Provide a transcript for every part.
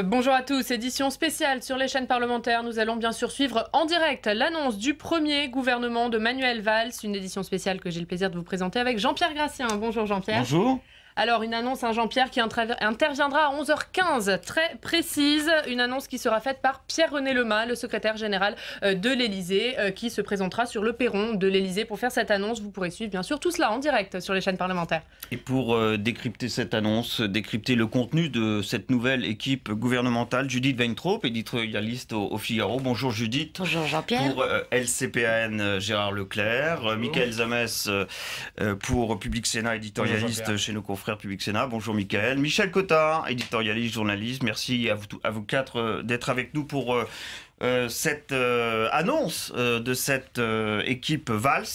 Bonjour à tous, édition spéciale sur les chaînes parlementaires. Nous allons bien sûr suivre en direct l'annonce du premier gouvernement de Manuel Valls, une édition spéciale que j'ai le plaisir de vous présenter avec Jean-Pierre Grassien. Bonjour Jean-Pierre. Bonjour. Alors une annonce, Jean-Pierre, qui interviendra à 11h15, très précise, une annonce qui sera faite par Pierre-René Lemay, le secrétaire général de l'Élysée, qui se présentera sur le perron de l'Élysée pour faire cette annonce. Vous pourrez suivre bien sûr tout cela en direct sur les chaînes parlementaires. Et pour décrypter cette annonce, décrypter le contenu de cette nouvelle équipe gouvernementale, Judith Weintraub, éditorialiste au Figaro. Bonjour Judith. Bonjour Jean-Pierre. Pour LCPN, Gérard Leclerc. Michael Zamès pour Public Sénat, éditorialiste chez nos confrères Public Sénat. Bonjour Michael. Michel Cottard, éditorialiste, journaliste. Merci à vous quatre d'être avec nous pour cette annonce de cette équipe Valls,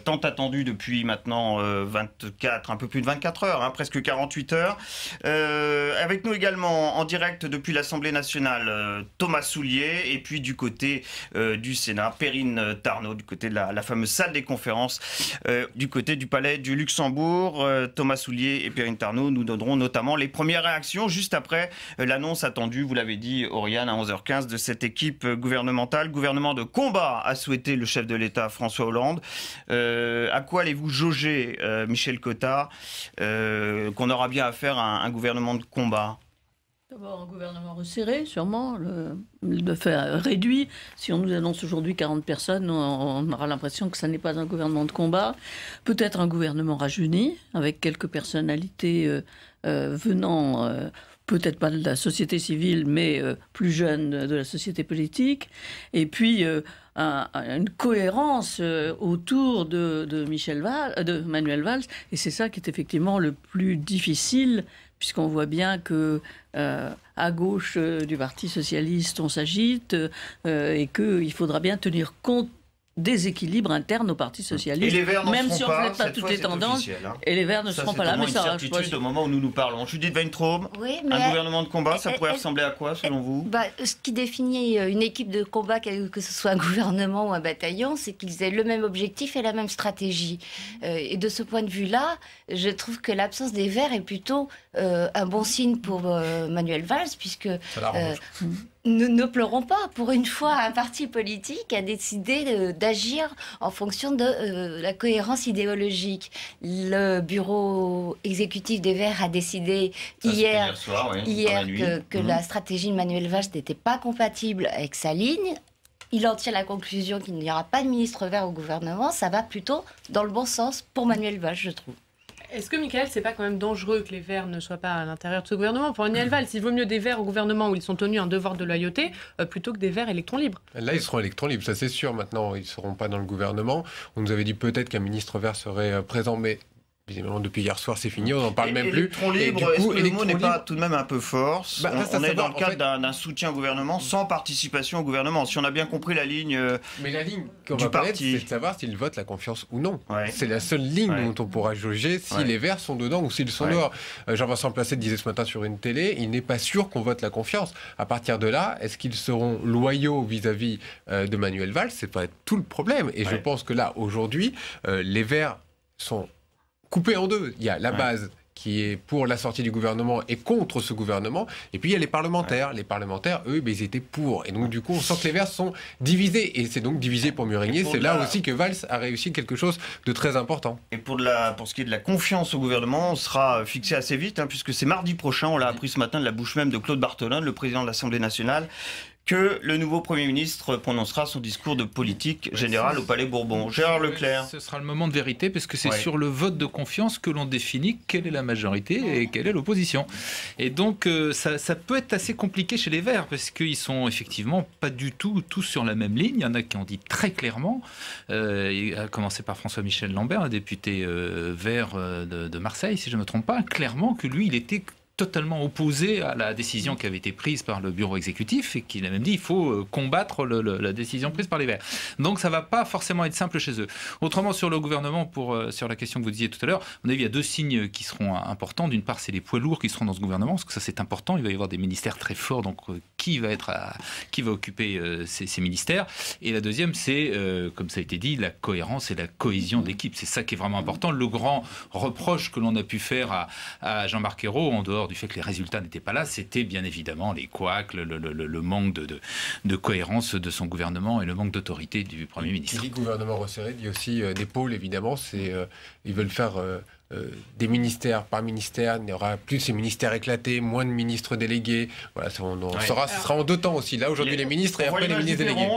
tant attendue depuis maintenant un peu plus de 24 heures, presque 48 heures. Avec nous également en direct depuis l'Assemblée nationale, Thomas Soulier, et puis du côté du Sénat, Perrine Tarnaud, du côté de la fameuse salle des conférences, du côté du Palais du Luxembourg. Thomas Soulier et Perrine Tarnaud nous donneront notamment les premières réactions juste après l'annonce attendue, vous l'avez dit Oriane, à 11h15 de cette équipe gouvernement de combat, a souhaité le chef de l'État François Hollande. À quoi allez-vous jauger, Michel Cottard, qu'on aura bien à faire un gouvernement de combat? D'abord un gouvernement resserré, sûrement, de faire réduit. Si on nous annonce aujourd'hui 40 personnes, on aura l'impression que ça n'est pas un gouvernement de combat. Peut-être un gouvernement rajeuni, avec quelques personnalités venant... peut-être pas de la société civile, mais plus jeune de la société politique. Et puis, une cohérence autour de Manuel Valls. Et c'est ça qui est effectivement le plus difficile, puisqu'on voit bien que à gauche du Parti socialiste, on s'agite et qu'il faudra bien tenir compte des équilibres internes au Parti socialiste. Et les Verts même seront si on ne reflète pas toutes les tendances. Et les Verts ne seront pas là. Mais ça, c'est une certitude au moment où nous parlons. Judith Weintraub, un gouvernement de combat, ça pourrait ressembler à quoi, selon vous? Ce qui définit une équipe de combat, que ce soit un gouvernement ou un bataillon, c'est qu'ils aient le même objectif et la même stratégie. Et de ce point de vue-là, je trouve que l'absence des Verts est plutôt un bon signe pour Manuel Valls, puisque... Ne pleurons pas. Pour une fois, un parti politique a décidé d'agir en fonction de la cohérence idéologique. Le bureau exécutif des Verts a décidé hier que la stratégie de Manuel Valls n'était pas compatible avec sa ligne. Il en tire la conclusion qu'il n'y aura pas de ministre vert au gouvernement. Ça va plutôt dans le bon sens pour Manuel Valls, je trouve. Est-ce que, Michael, c'est pas quand même dangereux que les Verts ne soient pas à l'intérieur de ce gouvernement? Pour Manuel Valls, il vaut mieux des Verts au gouvernement où ils sont tenus un devoir de loyauté plutôt que des Verts électrons libres. Là, ils seront électrons libres, ça c'est sûr. Maintenant, ils ne seront pas dans le gouvernement. On nous avait dit peut-être qu'un ministre vert serait présent, mais... visiblement, depuis hier soir, c'est fini, on n'en parle même plus. Électron libre, est-ce que le mot n'est pas tout de même un peu fort? On est dans le cadre d'un soutien au gouvernement sans participation au gouvernement. Si on a bien compris la ligne Mais la ligne qu'on du va parti, c'est de savoir s'ils votent la confiance ou non. Ouais. C'est la seule ligne dont on pourra juger si les Verts sont dedans ou s'ils sont dehors. Jean-Vincent Placet disait ce matin sur une télé, il n'est pas sûr qu'on vote la confiance. À partir de là, est-ce qu'ils seront loyaux vis-à-vis de Manuel Valls? C'est pas tout le problème. Et je pense que là, aujourd'hui, les Verts sont coupé en deux. Il y a la base qui est pour la sortie du gouvernement et contre ce gouvernement. Et puis il y a les parlementaires. Les parlementaires, eux, ils étaient pour. Et donc du coup, on sent que les Verts sont divisés. Et c'est donc divisé pour mieux régner. C'est là aussi que Valls a réussi quelque chose de très important. Et pour ce qui est de la confiance au gouvernement, on sera fixé assez vite, puisque c'est mardi prochain, on l'a appris ce matin de la bouche même de Claude Barthelone, le président de l'Assemblée nationale, que le nouveau Premier ministre prononcera son discours de politique générale au Palais Bourbon. Gérard Leclerc. Ce sera le moment de vérité, parce que c'est sur le vote de confiance que l'on définit quelle est la majorité et quelle est l'opposition. Et donc, ça peut être assez compliqué chez les Verts, parce qu'ils sont effectivement pas du tout tous sur la même ligne. Il y en a qui ont dit très clairement, à commencer par François-Michel Lambert, un député vert de Marseille, si je ne me trompe pas, clairement que lui, il était totalement opposé à la décision qui avait été prise par le bureau exécutif et qu'il a même dit qu'il faut combattre la décision prise par les Verts. Donc ça ne va pas forcément être simple chez eux. Autrement, sur le gouvernement, sur la question que vous disiez tout à l'heure, à mon avis, il y a deux signes qui seront importants. D'une part, c'est les poids lourds qui seront dans ce gouvernement, parce que ça c'est important. Il va y avoir des ministères très forts, donc qui va occuper ces ministères. Et la deuxième, c'est, comme ça a été dit, la cohérence et la cohésion d'équipe. C'est ça qui est vraiment important. Le grand reproche que l'on a pu faire à Jean-Marc Ayrault, en dehors du fait que les résultats n'étaient pas là, c'était bien évidemment les couacs, le manque de cohérence de son gouvernement et le manque d'autorité du Premier ministre. Qui dit gouvernement resserré dit aussi des pôles, évidemment. Ils veulent faire des ministères par ministère. Il n'y aura plus ces ministères éclatés, moins de ministres délégués. Voilà, ce sera en 2 temps aussi. Là, aujourd'hui, les ministres et après les ministres délégués.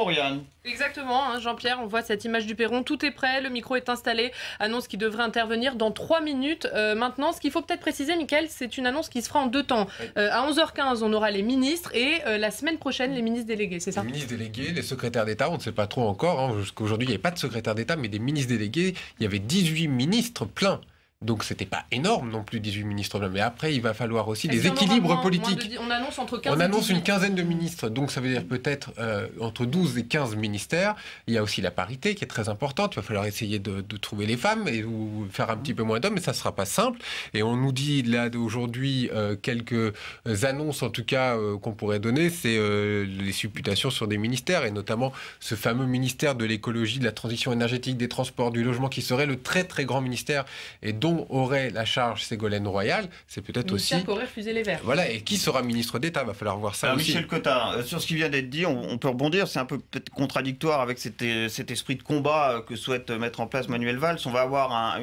Exactement, hein, Jean-Pierre, on voit cette image du perron. Tout est prêt, le micro est installé. Annonce qui devrait intervenir dans 3 minutes. Maintenant, ce qu'il faut peut-être préciser, Mickaël, c'est une annonce qui se fera en 2 temps. À 11h15, on aura les ministres et la semaine prochaine, les ministres délégués, c'est ça? Les ministres délégués, les secrétaires d'État, on ne sait pas trop encore. Hein, jusqu'aujourd'hui, il n'y avait pas de secrétaire d'État, mais des ministres délégués. Il y avait 18 ministres pleins. Donc, c'était pas énorme non plus, 18 ministres. Mais après, il va falloir aussi des équilibres politiques. On annonce entre 15 On annonce et 18. une quinzaine de ministres. Donc, ça veut dire peut-être entre 12 et 15 ministères. Il y a aussi la parité qui est très importante. Il va falloir essayer de trouver les femmes ou faire un petit peu moins d'hommes. Mais ça ne sera pas simple. Et on nous dit là aujourd'hui quelques annonces, en tout cas, qu'on pourrait donner. C'est les supputations sur des ministères. Et notamment ce fameux ministère de l'écologie, de la transition énergétique, des transports, du logement, qui serait le très très grand ministère. Et dont aurait la charge Ségolène Royal, c'est peut-être aussi... Ministère qu'aurait refusé les Verts. Voilà, et qui sera ministre d'État? Il va falloir voir ça. Alors, aussi. Michel Cotta, sur ce qui vient d'être dit, on peut rebondir, c'est un peu peut-être contradictoire avec cet esprit de combat que souhaite mettre en place Manuel Valls. On va avoir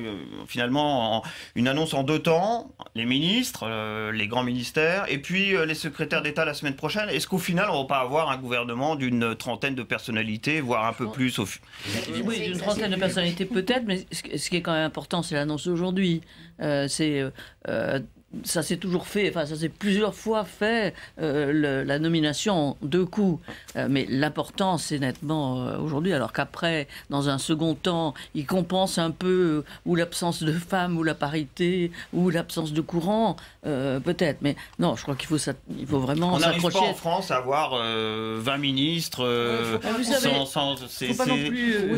finalement une annonce en 2 temps, les ministres, les grands ministères, et puis les secrétaires d'État la semaine prochaine. Est-ce qu'au final, on ne va pas avoir un gouvernement d'une trentaine de personnalités, voire un peu plus Oui, d'une trentaine de personnalités peut-être, mais ce qui est quand même important, c'est l'annonce d'aujourd'hui. Ça s'est toujours fait, enfin ça s'est plusieurs fois fait, la nomination en 2 coups. Mais l'important, c'est nettement aujourd'hui, alors qu'après, dans un second temps, il compense un peu ou l'absence de femmes, ou la parité, ou l'absence de courant, peut-être. Mais non, je crois qu'il faut vraiment s'accrocher. On n'arrive pas en France à avoir 20 ministres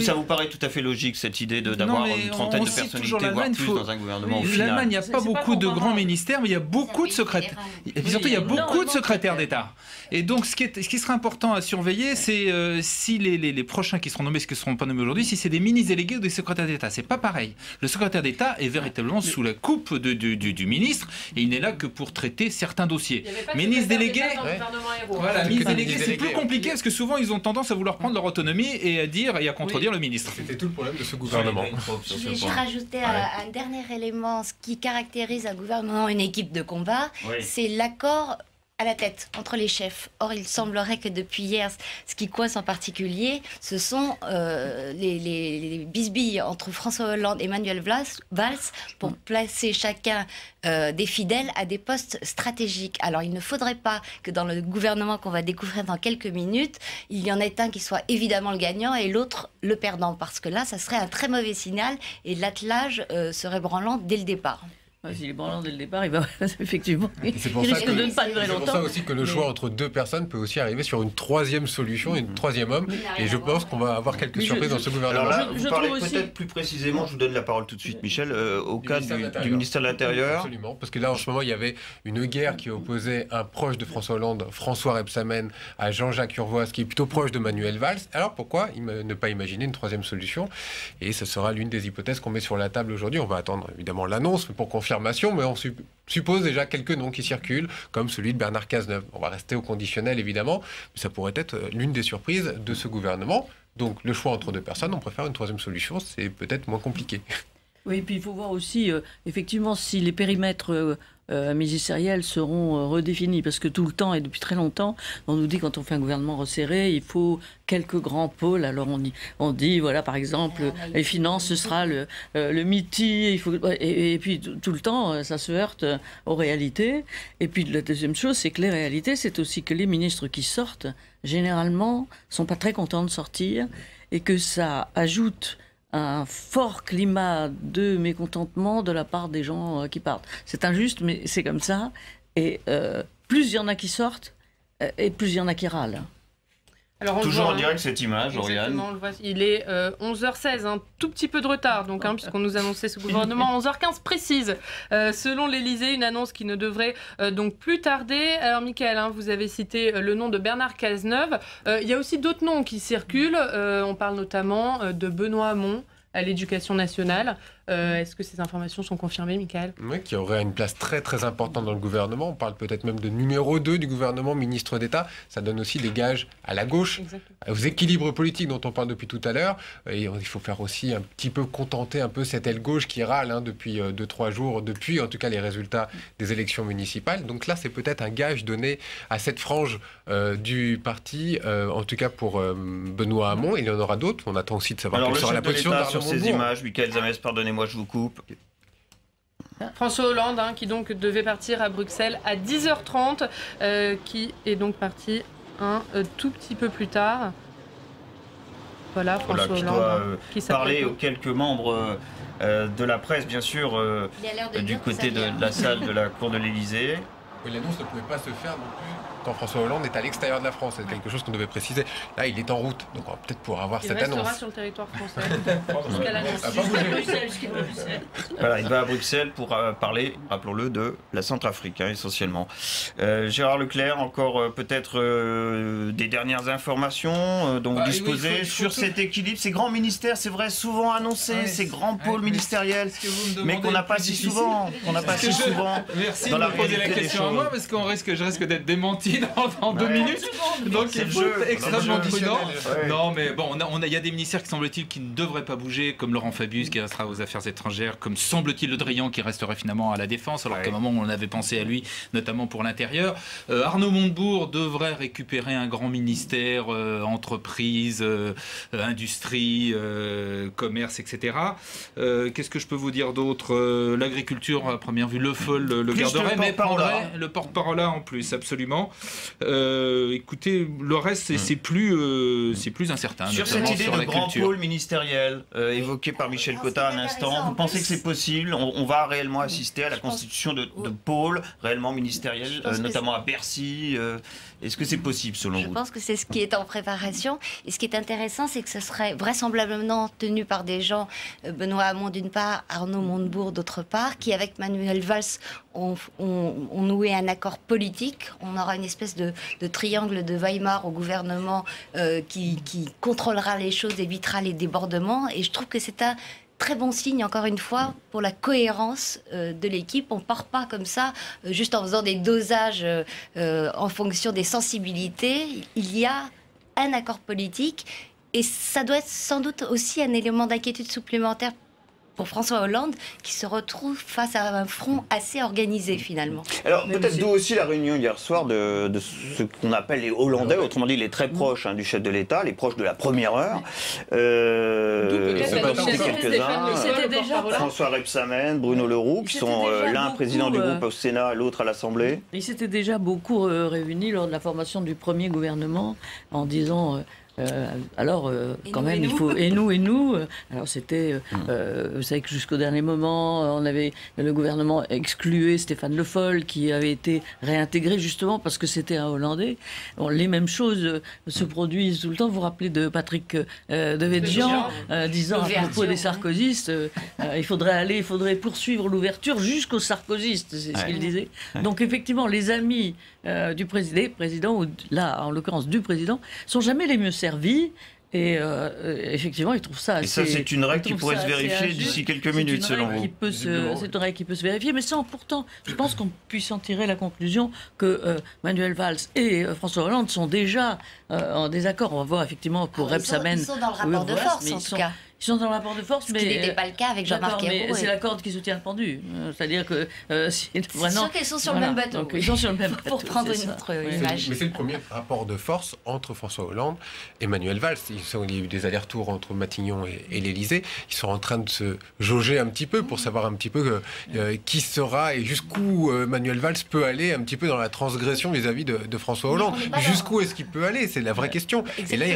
ça vous paraît tout à fait logique, cette idée d'avoir une trentaine de personnalités, voire plus dans un gouvernement au final. L'Allemagne, il n'y a pas beaucoup de grands ministères, mais il y a beaucoup de secrétaires. Et puis surtout, il y a beaucoup de secrétaires d'État. Et donc, ce qui sera important à surveiller, c'est si les prochains qui seront nommés, ce qui ne seront pas nommés aujourd'hui, si c'est des ministres délégués ou des secrétaires d'État. C'est pas pareil. Le secrétaire d'État est véritablement sous la coupe du ministre, et il n'est là que pour traiter certains dossiers. Ministre délégué, voilà, ministre délégué, c'est plus compliqué parce que souvent ils ont tendance à vouloir prendre leur autonomie et à dire et à contredire le ministre. C'était tout le problème de ce gouvernement. Je vais rajouter un dernier élément. Ce qui caractérise un gouvernement, une équipe de combat, c'est l'accord à la tête entre les chefs. Or, il semblerait que depuis hier, ce qui coince en particulier, ce sont les bisbilles entre François Hollande et Manuel Valls pour placer chacun des fidèles à des postes stratégiques. Alors, il ne faudrait pas que dans le gouvernement qu'on va découvrir dans quelques minutes, il y en ait un qui soit évidemment le gagnant et l'autre le perdant, parce que là, ça serait un très mauvais signal et l'attelage serait branlant dès le départ. S'il est branlant dès le départ, il va effectivement. C'est pour il risque de ne pas durer longtemps. C'est pour ça aussi que le choix entre 2 personnes peut aussi arriver sur une 3e solution, une 3e homme. Et je pense qu'on va avoir quelques surprises dans ce gouvernement. Alors là, vous parlez peut-être plus précisément, je vous donne la parole tout de suite, Michel, au cas du ministère de l'Intérieur. Absolument, parce que là, en ce moment, il y avait une guerre qui opposait un proche de François Hollande, François Rebsamen, à Jean-Jacques Urvoas, qui est plutôt proche de Manuel Valls. Alors pourquoi ne pas imaginer une 3e solution? Et ce sera l'une des hypothèses qu'on met sur la table aujourd'hui. On va attendre évidemment l'annonce pour confirmation, mais on suppose déjà quelques noms qui circulent, comme celui de Bernard Cazeneuve. On va rester au conditionnel, évidemment, mais ça pourrait être l'une des surprises de ce gouvernement. Donc, le choix entre 2 personnes, on préfère une 3e solution, c'est peut-être moins compliqué. Oui, et puis il faut voir aussi, effectivement, si les périmètres ministériels seront redéfinis, parce que tout le temps et depuis très longtemps, on nous dit quand on fait un gouvernement resserré, il faut quelques grands pôles. Alors on dit, voilà, par exemple, les finances, ce sera le MITI, et puis tout le temps, ça se heurte aux réalités. Et puis la deuxième chose, c'est que les réalités, c'est aussi que les ministres qui sortent, généralement, sont pas très contents de sortir, et que ça ajoute un fort climat de mécontentement de la part des gens qui partent. C'est injuste, mais c'est comme ça. Et plus il y en a qui sortent, et plus il y en a qui râlent. Alors toujours en direct cette image, Oriane. Il est 11h16, un tout petit peu de retard, donc, puisqu'on nous annonçait ce gouvernement 11h15 précise. Selon l'Élysée, une annonce qui ne devrait donc plus tarder. Alors, Mickaël, vous avez cité le nom de Bernard Cazeneuve. Il y a aussi d'autres noms qui circulent. On parle notamment de Benoît Hamon à l'Éducation nationale. Est-ce que ces informations sont confirmées, Michael? Oui, qui aurait une place très très importante dans le gouvernement. On parle peut-être même de numéro 2 du gouvernement, ministre d'État. Ça donne aussi des gages à la gauche, aux équilibres politiques dont on parle depuis tout à l'heure. Et il faut faire aussi un petit peu contenter un peu cette aile gauche qui râle depuis 2-3 jours, depuis en tout cas les résultats des élections municipales. Donc là, c'est peut-être un gage donné à cette frange du parti, en tout cas pour Benoît Hamon. Il y en aura d'autres. On attend aussi de savoir quelle sera la position d'Arnaud sur ces Montebourg. images. Michael Zamès, pardonnez-moi, je vous coupe. François Hollande, qui donc devait partir à Bruxelles à 10h30, qui est donc parti un tout petit peu plus tard. Voilà, François Hollande, qui parler aux quelques membres de la presse, bien sûr, du côté de la salle de la cour de l'Élysée. Oui, l'annonce ne pouvait pas se faire non plus quand François Hollande est à l'extérieur de la France. C'est quelque chose qu'on devait préciser. Là, il est en route, donc on va peut-être pouvoir avoir cette annonce. Il restera sur le territoire français jusqu'à l'annonce. Voilà, il va à Bruxelles pour parler, rappelons-le, de la Centrafrique, essentiellement. Gérard Leclerc, encore peut-être des dernières informations dont vous disposez sur cet équilibre, ces grands ministères, c'est vrai, souvent annoncés, ces grands pôles ministériels, mais qu'on n'a pas si souvent. Merci de me poser la question à moi, parce que je risque d'être démenti dans 2 minutes. Donc il faut être extrêmement prudent. Non, mais bon, il y a des ministères qui semble-t-il qui ne devraient pas bouger, comme Laurent Fabius qui restera aux Affaires étrangères, comme semble-t-il Le Drian qui resterait finalement à la Défense, alors qu'à un moment on avait pensé à lui, notamment pour l'intérieur. Arnaud Montebourg devrait récupérer un grand ministère, entreprise, industrie, commerce, etc. Qu'est-ce que je peux vous dire d'autre? L'agriculture, à première vue, Le Foll le garderait, mais prendrait le porte-parole en plus, absolument. Écoutez, le reste, c'est plus incertain. Sur cette idée de grand pôle ministériel évoquée par Michel Cotta à l'instant, vous pensez que c'est possible? On va réellement assister à la constitution de pôles réellement ministériels, notamment à Bercy. Est-ce que c'est possible selon vous? Je pense que c'est ce qui est en préparation. Et ce qui est intéressant, c'est que ce serait vraisemblablement tenu par des gens, Benoît Hamon d'une part, Arnaud Montebourg d'autre part, qui avec Manuel Valls ont noué un accord politique. On aura une espèce de triangle de Weimar au gouvernement qui contrôlera les choses, évitera les débordements. Et je trouve que c'est un très bon signe, encore une fois, pour la cohérence de l'équipe. On ne part pas comme ça, juste en faisant des dosages en fonction des sensibilités. Il y a un accord politique et ça doit être sans doute aussi un élément d'inquiétude supplémentaire pour François Hollande, qui se retrouve face à un front assez organisé, finalement. Alors, peut-être d'où aussi la réunion hier soir de ce qu'on appelle les Hollandais, autrement dit les très proches du chef de l'État, les proches de la première heure. François Rebsamen, Bruno Le Roux, qui sont l'un président du groupe au Sénat, l'autre à l'Assemblée. Ils s'étaient déjà beaucoup réunis lors de la formation du premier gouvernement en disant... quand même, il faut... Et nous. Alors, c'était... vous savez que jusqu'au dernier moment, on avait le gouvernement exclué Stéphane Le Foll, qui avait été réintégré justement parce que c'était un Hollandais. Bon, les mêmes choses se produisent tout le temps. Vous vous rappelez de Patrick Devedjian disant à propos des sarkozystes, il faudrait poursuivre l'ouverture jusqu'aux sarkozystes, c'est ce qu'il disait. Donc, effectivement, les amis du président, ou là, en l'occurrence du président, sont jamais les mieux servis. Et effectivement, ils trouvent ça assez... Et ça, c'est une règle qui pourrait se vérifier d'ici quelques minutes, selon vous. C'est une règle qui peut se vérifier, mais sans pourtant, je pense qu'on puisse en tirer la conclusion que Manuel Valls et François Hollande sont déjà en désaccord. On va voir effectivement pour Rebsamen... Ils sont dans le rapport de force, en tout cas. Ils sont dans le rapport de force, mais... Ce qui n'était pas le cas avec Jean-Marc Ayrault. C'est la corde qui soutient le pendu. C'est-à-dire que... c'est sûr qu'ils sont sur le même bateau. Donc, ils sont sur le même bateau. Pour prendre une autre image. Mais c'est le premier rapport de force entre François Hollande et Manuel Valls. Il y a eu des allers-retours entre Matignon et l'Élysée. Ils sont en train de se jauger un petit peu pour savoir un petit peu qui sera et jusqu'où Manuel Valls peut aller un petit peu dans la transgression vis-à-vis de François Hollande. Jusqu'où est-ce qu'il peut aller? C'est la vraie question. Et là,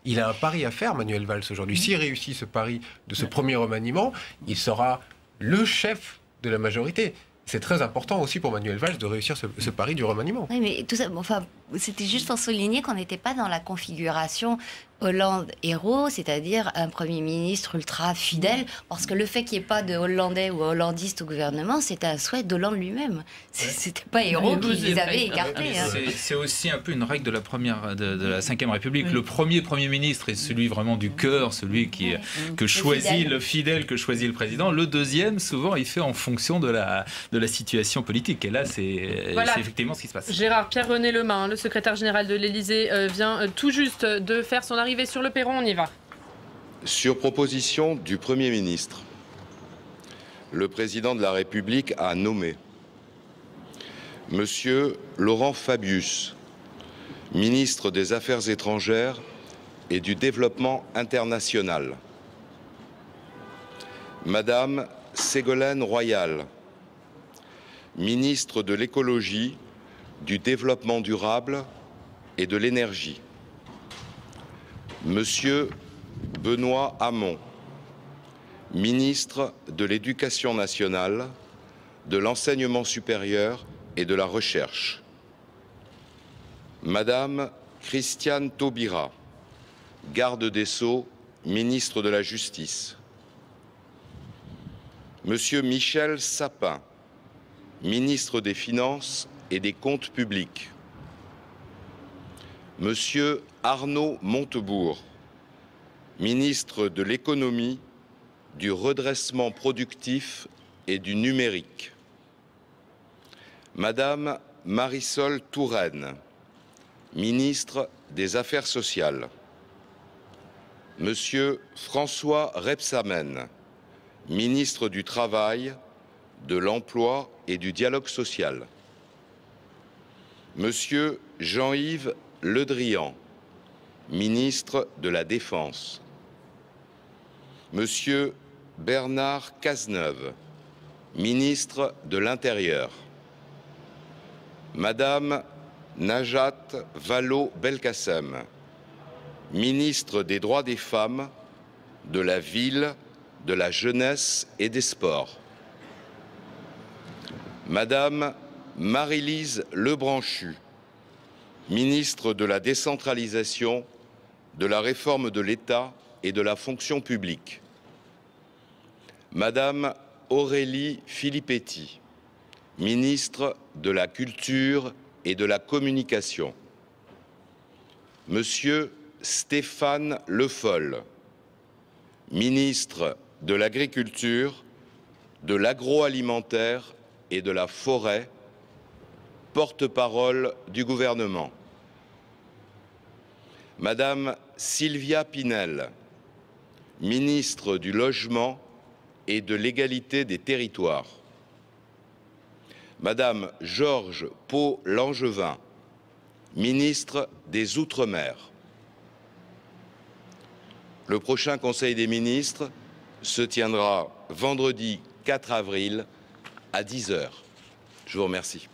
il a un pari à faire, Manuel Valls, aujourd'hui. S'il réussit ce pari de ce premier remaniement, il sera le chef de la majorité. C'est très important aussi pour Manuel Valls de réussir ce pari du remaniement. Oui, mais tout ça, enfin, c'était juste pour souligner qu'on n'était pas dans la configuration Hollande-héros, c'est-à-dire un Premier ministre ultra fidèle, parce que le fait qu'il n'y ait pas de Hollandais ou Hollandistes au gouvernement, c'était un souhait d'Hollande lui-même. C'était pas héros qui les avait écartés. Hein. C'est aussi un peu une règle de la Ve République. Oui. Le premier Premier ministre est celui vraiment du cœur, celui que choisit le fidèle, que choisit le président. Le deuxième, souvent, il fait en fonction de la situation politique. Et là, c'est effectivement ce qui se passe. Gérard Pierre-René Lemain, le secrétaire général de l'Élysée, vient tout juste de faire son arrivée sur le perron. On y va. Sur proposition du Premier ministre, le président de la République a nommé Monsieur Laurent Fabius, ministre des Affaires étrangères et du Développement international, Madame Ségolène Royal, ministre de l'Écologie, du Développement durable et de l'Énergie, Monsieur Benoît Hamon, ministre de l'Éducation nationale, de l'Enseignement supérieur et de la Recherche, Madame Christiane Taubira, garde des Sceaux, ministre de la Justice, Monsieur Michel Sapin, ministre des Finances et des Comptes publics, Monsieur Arnaud Montebourg, ministre de l'Économie, du Redressement productif et du Numérique, Madame Marisol Touraine, ministre des Affaires sociales, Monsieur François Rebsamen, ministre du Travail, de l'Emploi et du Dialogue social, Monsieur Jean-Yves Le Drian, ministre de la Défense, Monsieur Bernard Cazeneuve, ministre de l'Intérieur, Madame Najat Vallaud-Belkacem, ministre des Droits des femmes, de la Ville, de la Jeunesse et des Sports, Madame Marie-Lise Lebranchu, ministre de la Décentralisation, de la Réforme de l'État et de la Fonction publique, Madame Aurélie Filippetti, ministre de la Culture et de la Communication, Monsieur Stéphane Le Foll, ministre de l'Agriculture, de l'Agroalimentaire et de la Forêt, porte-parole du gouvernement, Madame Sylvia Pinel, ministre du Logement et de l'Égalité des territoires, Madame Georges Pau-Langevin, ministre des Outre-mer. Le prochain Conseil des ministres se tiendra vendredi 4 avril à 10 h. Je vous remercie.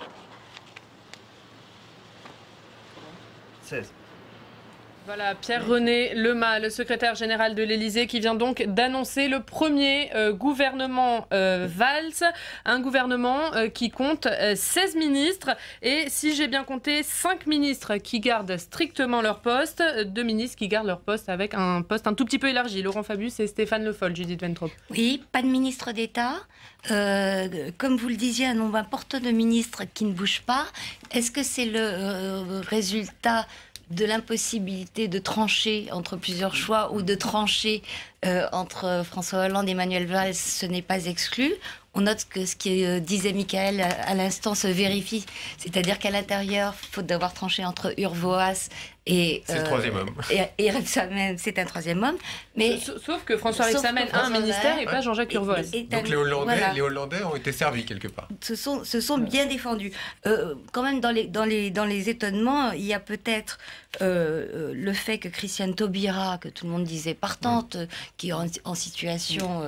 16. Voilà, Pierre-René Lemain, le secrétaire général de l'Élysée, qui vient donc d'annoncer le premier gouvernement Valls, un gouvernement qui compte 16 ministres et, si j'ai bien compté, 5 ministres qui gardent strictement leur poste, 2 ministres qui gardent leur poste avec un poste un tout petit peu élargi, Laurent Fabius et Stéphane Le Foll. Judith Ventrop. Oui, pas de ministre d'État. Comme vous le disiez, un nombre important de ministres qui ne bougent pas. Est-ce que c'est le résultat de l'impossibilité de trancher entre plusieurs choix ou de trancher entre François Hollande et Manuel Valls? Ce n'est pas exclu. On note que ce que disait Michael à l'instant se vérifie, c'est-à-dire qu'à l'intérieur, faute d'avoir tranché entre Urvoas et c'est le troisième homme. Et Rebsamen, c'est un troisième homme. Mais sauf que François Rebsamen a un ministère et pas Jean-Jacques Urvoas. Donc les Hollandais ont été servis quelque part. Se sont bien défendus. Quand même, dans les étonnements, il y a peut-être le fait que Christiane Taubira, que tout le monde disait partante, qui est en situation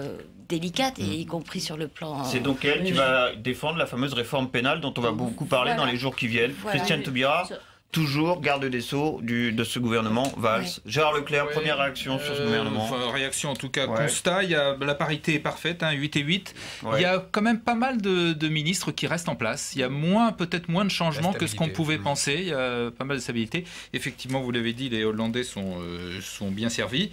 délicate, et y compris sur le plan... C'est donc elle qui va défendre la fameuse réforme pénale dont on va beaucoup parler dans les jours qui viennent. Christiane Taubira, toujours garde des Sceaux de ce gouvernement Valls. Oui. Gérard Leclerc, première réaction sur ce gouvernement. Réaction en tout cas, constat, la parité est parfaite, 8 et 8. Il y a quand même pas mal de ministres qui restent en place. Il y a peut-être moins de changements que ce qu'on pouvait penser. Il y a pas mal de stabilité. Effectivement, vous l'avez dit, les Hollandais sont bien servis.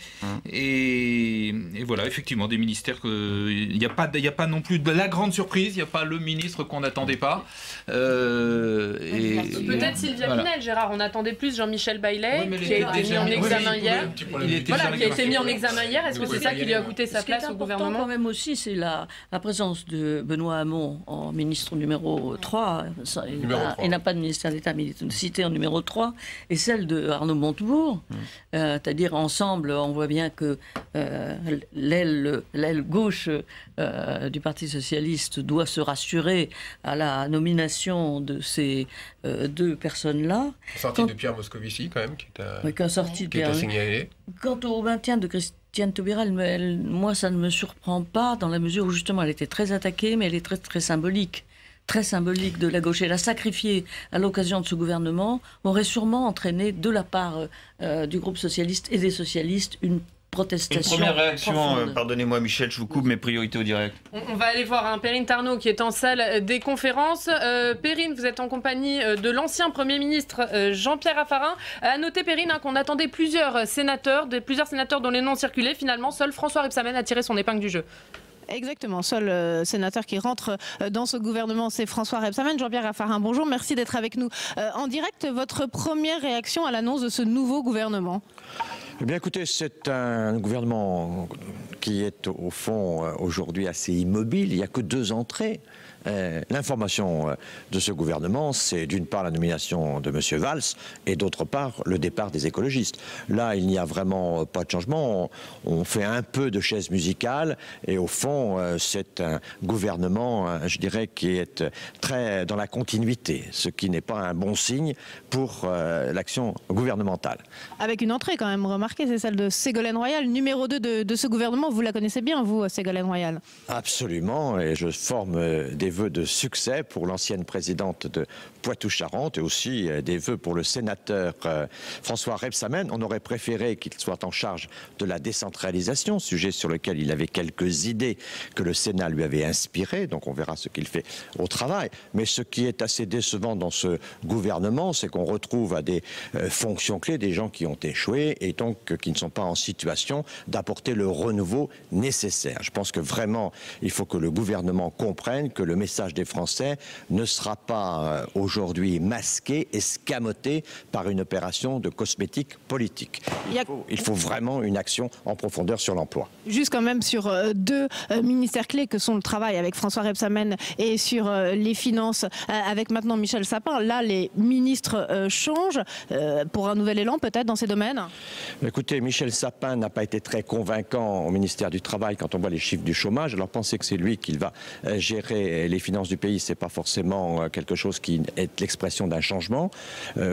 Et voilà, effectivement, des ministères il n'y a pas non plus de la grande surprise. Il n'y a pas le ministre qu'on n'attendait pas. Peut-être Sylvia Pinel, Gérard. On attendait plus Jean-Michel Baillet, qui a été mis en examen hier. Qui a été mis en examen hier. Est-ce que c'est ça qui lui a coûté sa place au gouvernement? Ce qui est important quand même aussi, c'est la présence de Benoît Hamon en ministre numéro 3. Il n'a pas de ministère d'État, mais il est cité en numéro 3. Et celle de Arnaud Montebourg. C'est-à-dire, ensemble, on voit bien que l'aile gauche du Parti socialiste doit se rassurer à la nomination de ces deux personnes-là. Sortie de Pierre Moscovici, quand même, qui est signalé. Quant au maintien de Christiane Taubira, moi, ça ne me surprend pas, dans la mesure où, justement, elle était très attaquée, mais elle est très, très symbolique. Très symbolique de la gauche. Et la sacrifier à l'occasion de ce gouvernement aurait sûrement entraîné, de la part du groupe socialiste et des socialistes, une protestation. Une première réaction, pardonnez-moi Michel, je vous coupe mes priorités au direct. On va aller voir Perrine Tarnaud qui est en salle des conférences. Perrine, vous êtes en compagnie de l'ancien Premier ministre Jean-Pierre Raffarin. À noter, Perrine, qu'on attendait plusieurs sénateurs dont les noms circulaient. Finalement, seul François Rebsamen a tiré son épingle du jeu. Exactement, seul sénateur qui rentre dans ce gouvernement, c'est François Rebsamen. Jean-Pierre Raffarin, bonjour, merci d'être avec nous en direct. Votre première réaction à l'annonce de ce nouveau gouvernement? Eh bien écoutez, c'est un gouvernement qui est au fond aujourd'hui assez immobile, il n'y a que 2 entrées. L'information de ce gouvernement, c'est d'une part la nomination de M. Valls et d'autre part le départ des écologistes. Là, il n'y a vraiment pas de changement. On fait un peu de chaise musicale et au fond, c'est un gouvernement, je dirais, qui est très dans la continuité, ce qui n'est pas un bon signe pour l'action gouvernementale. Avec une entrée quand même remarquée, c'est celle de Ségolène Royal, numéro 2 de ce gouvernement. Vous la connaissez bien, vous, Ségolène Royal? Absolument, et je forme des vœux de succès pour l'ancienne présidente de Poitou-Charentes et aussi des vœux pour le sénateur François Rebsamen. On aurait préféré qu'il soit en charge de la décentralisation, sujet sur lequel il avait quelques idées que le Sénat lui avait inspirées, donc on verra ce qu'il fait au travail. Mais ce qui est assez décevant dans ce gouvernement, c'est qu'on retrouve à des fonctions clés des gens qui ont échoué et donc qui ne sont pas en situation d'apporter le renouveau nécessaire. Je pense que vraiment, il faut que le gouvernement comprenne que le message des Français ne sera pas aujourd'hui masqué, escamoté par une opération de cosmétique politique. Il faut vraiment une action en profondeur sur l'emploi. Juste quand même sur 2 ministères clés que sont le travail avec François Rebsamen et sur les finances avec maintenant Michel Sapin. Là, les ministres changent pour un nouvel élan peut-être dans ces domaines? Écoutez, Michel Sapin n'a pas été très convaincant au ministère du Travail quand on voit les chiffres du chômage. Alors penser que c'est lui qui va gérer les finances du pays, c'est pas forcément quelque chose qui est l'expression d'un changement.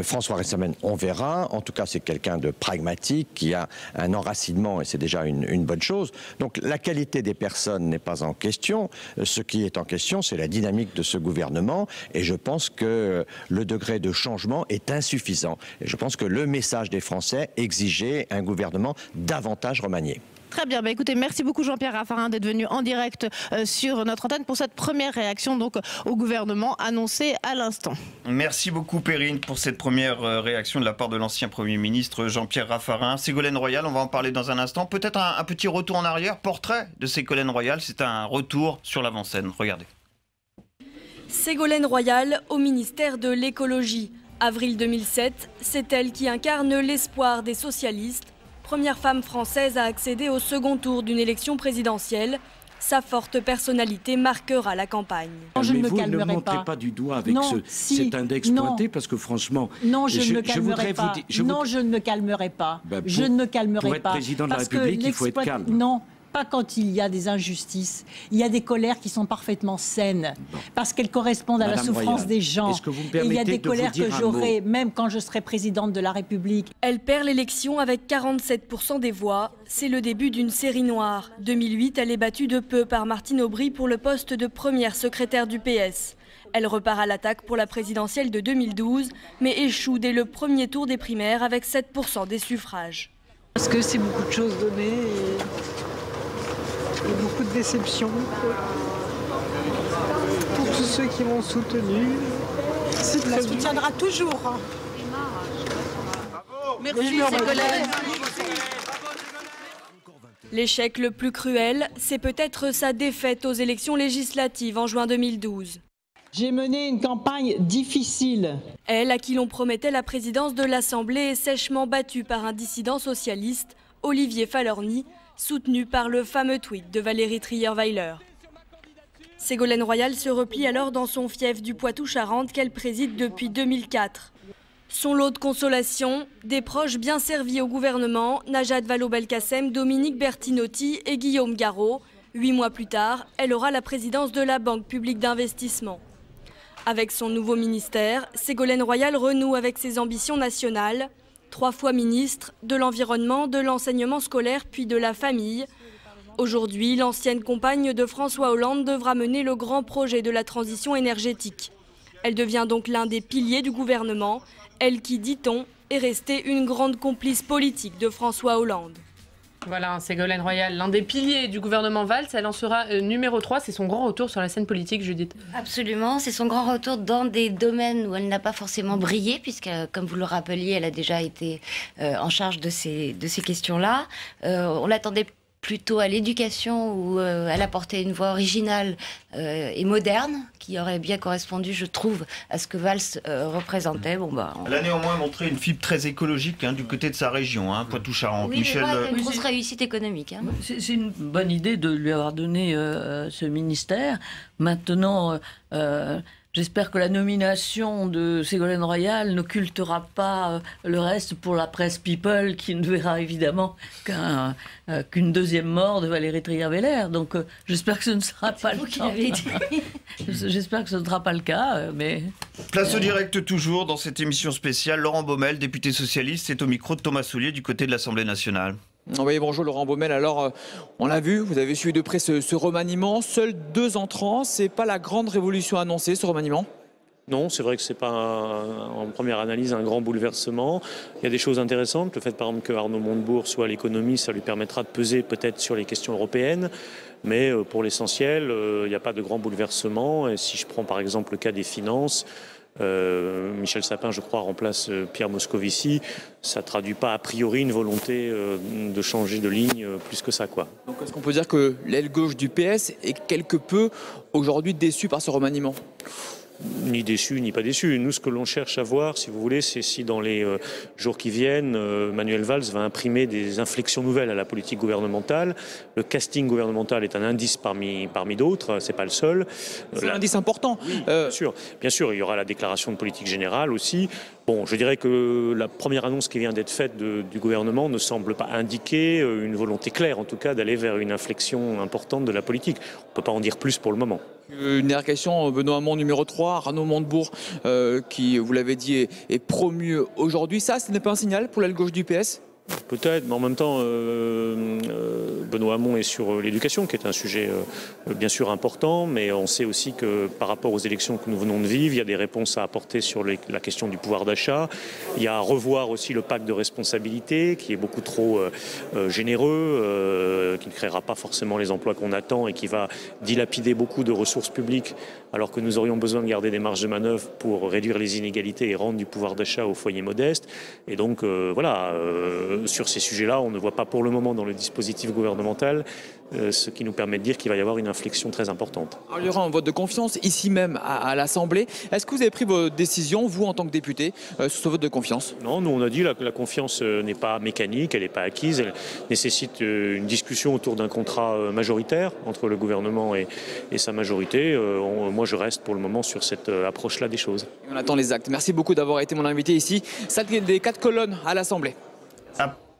François Rebsamen, on verra. En tout cas, c'est quelqu'un de pragmatique qui a un enracinement et c'est déjà une bonne chose. Donc la qualité des personnes n'est pas en question. Ce qui est en question, c'est la dynamique de ce gouvernement et je pense que le degré de changement est insuffisant. Et je pense que le message des Français exigeait un gouvernement davantage remanié. Très bien, écoutez, merci beaucoup Jean-Pierre Raffarin d'être venu en direct sur notre antenne pour cette première réaction donc au gouvernement annoncé à l'instant. Merci beaucoup Perrine pour cette première réaction de la part de l'ancien Premier ministre Jean-Pierre Raffarin. Ségolène Royal, on va en parler dans un instant. Peut-être un petit retour en arrière, portrait de Ségolène Royal, c'est un retour sur l'avant-scène. Regardez. Ségolène Royal au ministère de l'écologie. Avril 2007, c'est elle qui incarne l'espoir des socialistes. Première femme française à accéder au second tour d'une élection présidentielle. Sa forte personnalité marquera la campagne. Non, je ne me calmerai pas. Ne montrez pas du doigt avec cet index pointé parce que franchement... Non, je ne me calmerai pas. Non, je ne me calmerai pas. Je ne me calmerai pas. Pour être président de la République, il faut être calme. Non. Pas quand il y a des injustices. Il y a des colères qui sont parfaitement saines, parce qu'elles correspondent à la souffrance des gens. Et il y a des colères que j'aurai, même quand je serai présidente de la République. Elle perd l'élection avec 47% des voix. C'est le début d'une série noire. 2008, elle est battue de peu par Martine Aubry pour le poste de première secrétaire du PS. Elle repart à l'attaque pour la présidentielle de 2012, mais échoue dès le premier tour des primaires avec 7% des suffrages. Parce que c'est beaucoup de choses données et beaucoup de déceptions pour tous ceux qui m'ont soutenu. On la soutiendra toujours. Merci Ségolène. L'échec le plus cruel, c'est peut-être sa défaite aux élections législatives en juin 2012. J'ai mené une campagne difficile. Elle, à qui l'on promettait la présidence de l'Assemblée, est sèchement battue par un dissident socialiste, Olivier Falorni, soutenu par le fameux tweet de Valérie Trierweiler. Ségolène Royal se replie alors dans son fief du Poitou-Charentes qu'elle préside depuis 2004. Son lot de consolation, des proches bien servis au gouvernement, Najat Vallaud-Belkacem, Dominique Bertinotti et Guillaume Garot. 8 mois plus tard, elle aura la présidence de la Banque publique d'investissement. Avec son nouveau ministère, Ségolène Royal renoue avec ses ambitions nationales. 3 fois ministre de l'Environnement, de l'Enseignement scolaire puis de la Famille. Aujourd'hui, l'ancienne compagne de François Hollande devra mener le grand projet de la transition énergétique. Elle devient donc l'un des piliers du gouvernement, elle qui, dit-on, est restée une grande complice politique de François Hollande. Voilà, Ségolène Royal, l'un des piliers du gouvernement Valls, elle en sera numéro 3. C'est son grand retour sur la scène politique, Judith. Absolument, c'est son grand retour dans des domaines où elle n'a pas forcément brillé, puisque, comme vous le rappeliez, elle a déjà été en charge de ces questions-là. On l'attendait plutôt à l'éducation, où elle apportait une voix originale et moderne, qui aurait bien correspondu, je trouve, à ce que Valls représentait. Elle a néanmoins montré une fibre très écologique du côté de sa région, Poitou-Charentes. Oui, Michel... mais une grosse réussite économique. C'est une bonne idée de lui avoir donné ce ministère. Maintenant... J'espère que la nomination de Ségolène Royal n'occultera pas le reste pour la presse People, qui ne verra évidemment qu'une deuxième mort de Valérie Trierweiler. Donc j'espère que ce ne sera pas le cas. J'espère que ce ne sera pas le cas, mais... Place au direct toujours dans cette émission spéciale. Laurent Baumel, député socialiste, est au micro de Thomas Soulier du côté de l'Assemblée nationale. Oui, bonjour Laurent Baumel. Alors, on l'a vu, vous avez suivi de près ce remaniement. Seuls 2 entrants, c'est pas la grande révolution annoncée, ce remaniement ? Non, c'est vrai que c'est pas en première analyse un grand bouleversement. Il y a des choses intéressantes. Le fait par exemple que Arnaud Montebourg soit à l'économie, ça lui permettra de peser peut-être sur les questions européennes. Mais pour l'essentiel, il n'y a pas de grand bouleversement. Et si je prends par exemple le cas des finances, Michel Sapin, je crois, remplace Pierre Moscovici. Ça ne traduit pas a priori une volonté de changer de ligne plus que ça, quoi. Donc est-ce qu'on peut dire que l'aile gauche du PS est quelque peu aujourd'hui déçue par ce remaniement ? Ni déçu, ni pas déçu. Nous, ce que l'on cherche à voir, si vous voulez, c'est si dans les jours qui viennent, Manuel Valls va imprimer des inflexions nouvelles à la politique gouvernementale. Le casting gouvernemental est un indice parmi d'autres, c'est pas le seul. C'est un indice important. Oui, bien sûr, il y aura la déclaration de politique générale aussi. Bon, je dirais que la première annonce qui vient d'être faite du gouvernement ne semble pas indiquer une volonté claire, en tout cas, d'aller vers une inflexion importante de la politique. On ne peut pas en dire plus pour le moment. Une dernière question, Benoît Hamon, numéro 3, Arnaud Montebourg, qui, vous l'avez dit, est promu aujourd'hui. Ça, ce n'est pas un signal pour l'aile gauche du PS ? Peut-être, mais en même temps, Benoît Hamon est sur l'éducation, qui est un sujet bien sûr important, mais on sait aussi que par rapport aux élections que nous venons de vivre, il y a des réponses à apporter sur la question du pouvoir d'achat. Il y a à revoir aussi le pacte de responsabilité, qui est beaucoup trop généreux, qui ne créera pas forcément les emplois qu'on attend et qui va dilapider beaucoup de ressources publiques, alors que nous aurions besoin de garder des marges de manœuvre pour réduire les inégalités et rendre du pouvoir d'achat aux foyers modestes. Et donc, voilà... sur ces sujets-là, on ne voit pas pour le moment dans le dispositif gouvernemental ce qui nous permet de dire qu'il va y avoir une inflexion très importante. Alors, il y aura un vote de confiance ici même à l'Assemblée. Est-ce que vous avez pris vos décisions, vous en tant que député, sur ce vote de confiance ? Non, nous on a dit que la confiance n'est pas mécanique, elle n'est pas acquise, elle nécessite une discussion autour d'un contrat majoritaire entre le gouvernement et sa majorité. Moi je reste pour le moment sur cette approche-là des choses. On attend les actes. Merci beaucoup d'avoir été mon invité ici. Salle des 4 colonnes à l'Assemblée.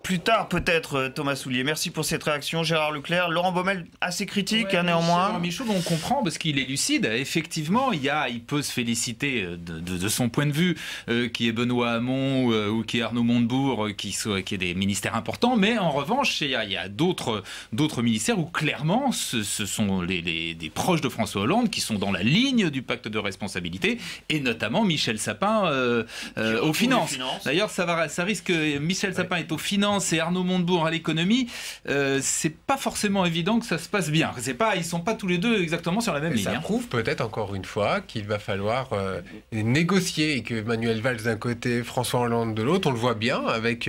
plus tard peut-être, Thomas Soulier. Merci pour cette réaction, Gérard Leclerc. Laurent Baumel, assez critique, néanmoins. Michaud, on comprend parce qu'il est lucide. Effectivement, il peut se féliciter de son point de vue, qui est Benoît Hamon ou qui est Arnaud Montebourg, qui est des ministères importants. Mais en revanche, il y a d'autres ministères où clairement, ce sont des proches de François Hollande qui sont dans la ligne du pacte de responsabilité, et notamment Michel Sapin aux finances. D'ailleurs, ça risque que Michel Sapin est aux finances et Arnaud Montebourg à l'économie. C'est pas forcément évident que ça se passe bien. Ils sont pas tous les deux exactement sur la même ligne. Ça prouve peut-être encore une fois qu'il va falloir négocier, et que Manuel Valls d'un côté, François Hollande de l'autre, on le voit bien avec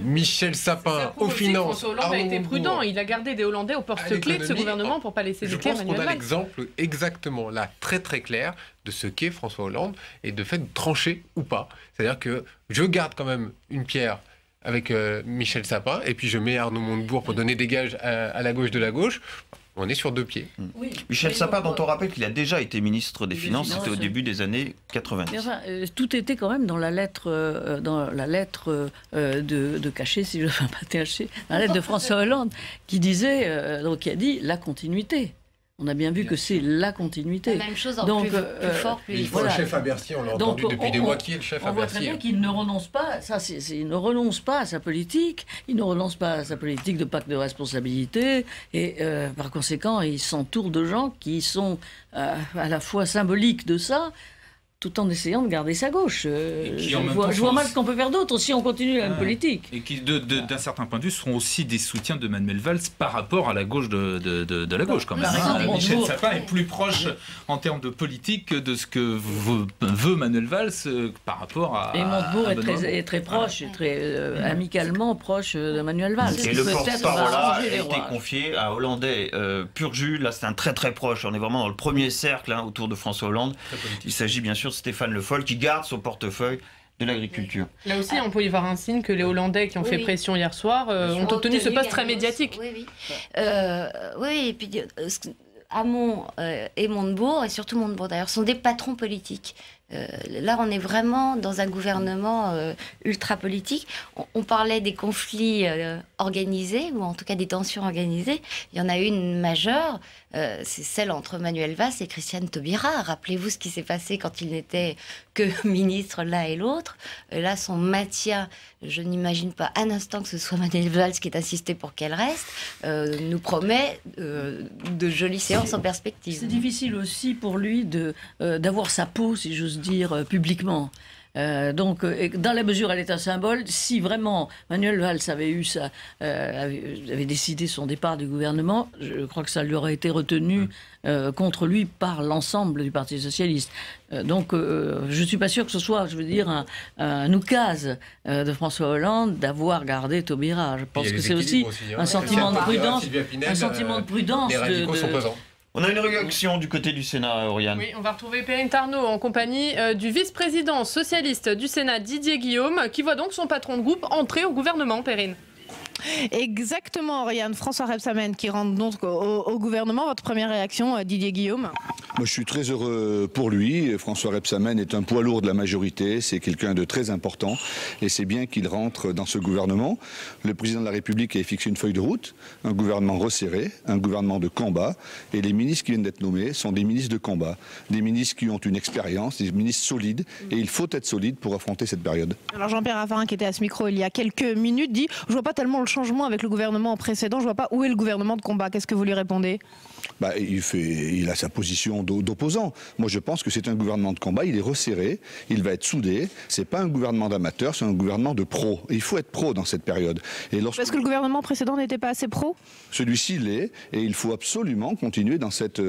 Michel Sapin aux finances. François Hollande a été prudent. Il a gardé des Hollandais au poste clé de ce gouvernement pour pas laisser des clés à Manuel Valls. Je pense qu'on a l'exemple exactement là, très très clair, de ce qu'est François Hollande et de fait de trancher ou pas. C'est-à-dire que je garde quand même une pierre avec Michel Sapin, et puis je mets Arnaud Montebourg pour donner des gages à la gauche de la gauche. On est sur deux pieds. Oui. Michel Sapin, dont on rappelle qu'il a déjà été ministre des Finances, c'était au début des années 90. Enfin, tout était quand même dans la lettre, de cachet, si je ne veux pas cacher, la lettre de François Hollande, qui disait, qui a dit la continuité. On a bien vu que c'est la continuité. La même chose en plus fort, plus il faut le chef à Bercy, on l'a entendu depuis des mois qui est le chef à Bercy. On voit très bien qu'il ne renonce pas, il ne renonce pas à sa politique, il ne renonce pas à sa politique de pacte de responsabilité, et par conséquent, il s'entoure de gens qui sont à la fois symboliques de ça, tout en essayant de garder sa gauche. Je vois mal ce qu'on peut faire d'autre si on continue la même politique. Et qui, d'un certain point de vue, seront aussi des soutiens de Manuel Valls par rapport à la gauche de la gauche, quand même. Michel Sapin est plus proche en termes de politique de ce que veut Manuel Valls par rapport à... Et Montebourg est très proche, très amicalement proche de Manuel Valls. Et le porte-parole a été confié à Hollandais pur jus. Là, c'est un très très proche. On est vraiment dans le premier cercle autour de François Hollande. Il s'agit bien sûr de Stéphane Le Foll, qui garde son porteuil de l'agriculture. Là aussi, on peut y voir un signe que les Hollandais qui ont fait pression hier soir ont obtenu ce poste très médiatique. Oui, et puis Hamon et Montebourg, et surtout Montebourg d'ailleurs, sont des patrons politiques. Là, on est vraiment dans un gouvernement ultra politique. On parlait des conflits organisés, ou en tout cas des tensions organisées. Il y en a une majeure, c'est celle entre Manuel Valls et Christiane Taubira. Rappelez-vous ce qui s'est passé quand il n'était que ministre l'un et l'autre. Là, son maintien, je n'imagine pas un instant que ce soit Manuel Valls qui ait insisté pour qu'elle reste, nous promet de jolies séances en perspective. C'est difficile aussi pour lui d'avoir sa peau, si j'ose dire, publiquement. Donc, dans la mesure, elle est un symbole. Si vraiment Manuel Valls avait décidé son départ du gouvernement, je crois que ça lui aurait été retenu contre lui par l'ensemble du Parti socialiste. Donc, je ne suis pas sûr que ce soit, je veux dire, un oukase de François Hollande d'avoir gardé Taubira. Je pense que c'est aussi un sentiment de prudence. Un sentiment de prudence. Les radicaux sont présents. On a une réaction du côté du Sénat, Oriane. Oui, on va retrouver Perrine Tarnaud en compagnie du vice-président socialiste du Sénat, Didier Guillaume, qui voit donc son patron de groupe entrer au gouvernement, Perrine. Exactement, Oriane. François Rebsamen qui rentre donc au gouvernement. Votre première réaction, Didier Guillaume? Moi, je suis très heureux pour lui. François Rebsamen est un poids lourd de la majorité. C'est quelqu'un de très important. Et c'est bien qu'il rentre dans ce gouvernement. Le président de la République a fixé une feuille de route. Un gouvernement resserré, un gouvernement de combat. Et les ministres qui viennent d'être nommés sont des ministres de combat. Des ministres qui ont une expérience, des ministres solides. Et il faut être solide pour affronter cette période. Alors Jean-Pierre Raffarin, qui était à ce micro il y a quelques minutes, dit « Je vois pas tellement le changement avec le gouvernement précédent. Je vois pas où est le gouvernement de combat. » Qu'est-ce que vous lui répondez? Il a sa position d'opposant. Moi, je pense que c'est un gouvernement de combat. Il est resserré. Il va être soudé. C'est pas un gouvernement d'amateurs, c'est un gouvernement de pros. Il faut être pro dans cette période. Parce que le gouvernement précédent n'était pas assez pro? Celui-ci l'est, et il faut absolument continuer dans cette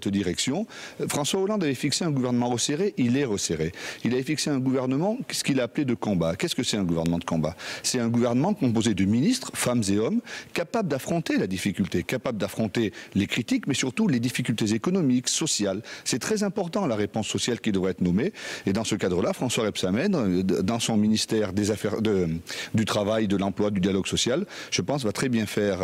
direction. François Hollande avait fixé un gouvernement resserré. Il est resserré. Il avait fixé un gouvernement, ce qu'il a appelé de combat. Qu'est-ce que c'est un gouvernement de combat? C'est un gouvernement composé de ministres, femmes et hommes, capables d'affronter la difficulté, capables d'affronter les critiques, mais surtout les difficultés économiques, sociales. C'est très important, la réponse sociale qui devrait être nommée. Et dans ce cadre-là, François Rebsamen, dans son ministère des Affaires, du Travail, de l'Emploi, du Dialogue social, je pense, va très bien faire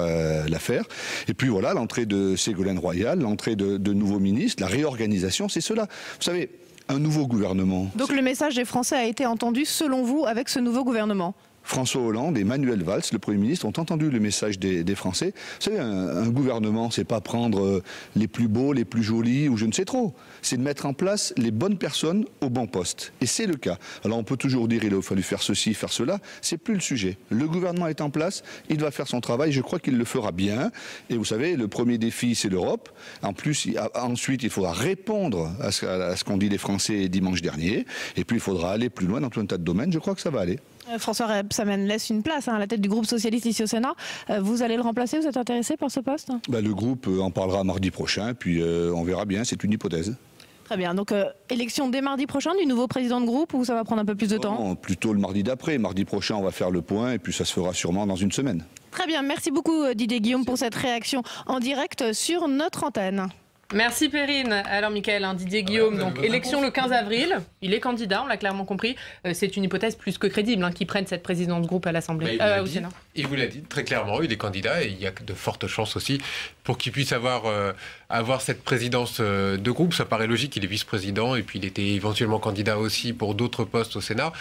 l'affaire. Et puis voilà, l'entrée de Ségolène Royal, l'entrée de nouveaux ministres, la réorganisation, c'est cela. Vous savez, un nouveau gouvernement. Donc le message des Français a été entendu, selon vous, avec ce nouveau gouvernement? François Hollande et Manuel Valls, le Premier ministre, ont entendu le message des Français. Vous savez, un gouvernement, c'est pas prendre les plus beaux, les plus jolis ou je ne sais trop. C'est de mettre en place les bonnes personnes au bon poste. Et c'est le cas. Alors on peut toujours dire il a fallu faire ceci, faire cela. C'est plus le sujet. Le gouvernement est en place, il va faire son travail. Je crois qu'il le fera bien. Et vous savez, le premier défi, c'est l'Europe. En plus, ensuite, il faudra répondre à ce qu'ont dit les Français dimanche dernier. Et puis, il faudra aller plus loin dans tout un tas de domaines. Je crois que ça va aller. François Rebsamen laisse une place à la tête du groupe socialiste ici au Sénat. Vous allez le remplacer? Vous êtes intéressé par ce poste? Le groupe en parlera mardi prochain, puis on verra bien, c'est une hypothèse. Très bien, donc élection dès mardi prochain du nouveau président de groupe ou ça va prendre un peu plus de temps? Non, plutôt le mardi d'après. Mardi prochain, on va faire le point et puis ça se fera sûrement dans une semaine. Très bien, merci beaucoup Didier Guillaume pour cette réaction en direct sur notre antenne. Merci Perrine. Alors Mickaël, Didier Guillaume, donc élection le 15 avril, il est candidat, on l'a clairement compris. C'est une hypothèse plus que crédible qu'il prenne cette présidence de groupe à l'Assemblée, au Sénat. Il vous l'a dit très clairement, il est candidat et il y a de fortes chances aussi pour qu'il puisse avoir cette présidence de groupe. Ça paraît logique, il est vice-président et puis il était éventuellement candidat aussi pour d'autres postes au Sénat.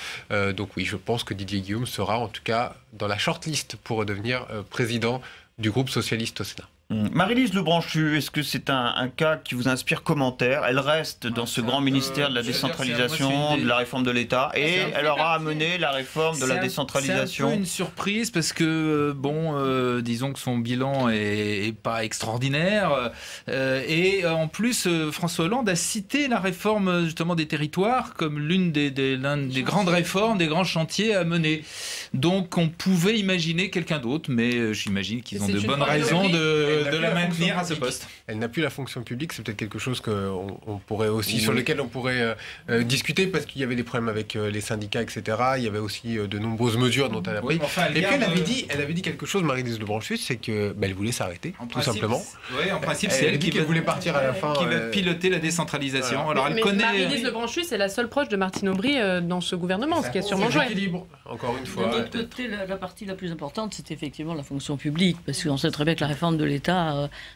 Donc oui, je pense que Didier Guillaume sera en tout cas dans la shortlist pour devenir président du groupe socialiste au Sénat. Marie-Lise Lebranchu, est-ce que c'est un cas qui vous inspire commentaire? Elle reste dans ce grand ministère de la décentralisation, de la réforme de l'État, et elle aura amené la réforme de la décentralisation. C'est un peu une surprise parce que, disons que son bilan est pas extraordinaire. Et en plus, François Hollande a cité la réforme justement des territoires comme l'une des grandes réformes, des grands chantiers à mener. Donc on pouvait imaginer quelqu'un d'autre, mais j'imagine qu'ils ont de bonnes raisons de la maintenir à ce poste. Elle n'a plus la fonction publique, c'est peut-être quelque chose qu'on pourrait aussi, sur lequel on pourrait discuter, parce qu'il y avait des problèmes avec les syndicats, etc. Il y avait aussi de nombreuses mesures dont elle a pris. Et puis elle avait dit quelque chose, Marie-Lise Lebranchu, c'est qu'elle voulait s'arrêter, tout simplement. Oui, en principe, c'est elle qui voulait partir à la fin. Qui va piloter la décentralisation. Voilà. Alors, elle connaît. Marie-Lise Lebranchu, c'est la seule proche de Martine Aubry dans ce gouvernement, ce qui a sûrement joué. Encore une fois. De notre côté, la partie la plus importante, c'est effectivement la fonction publique, parce qu'on sait très bien que la réforme de l'État,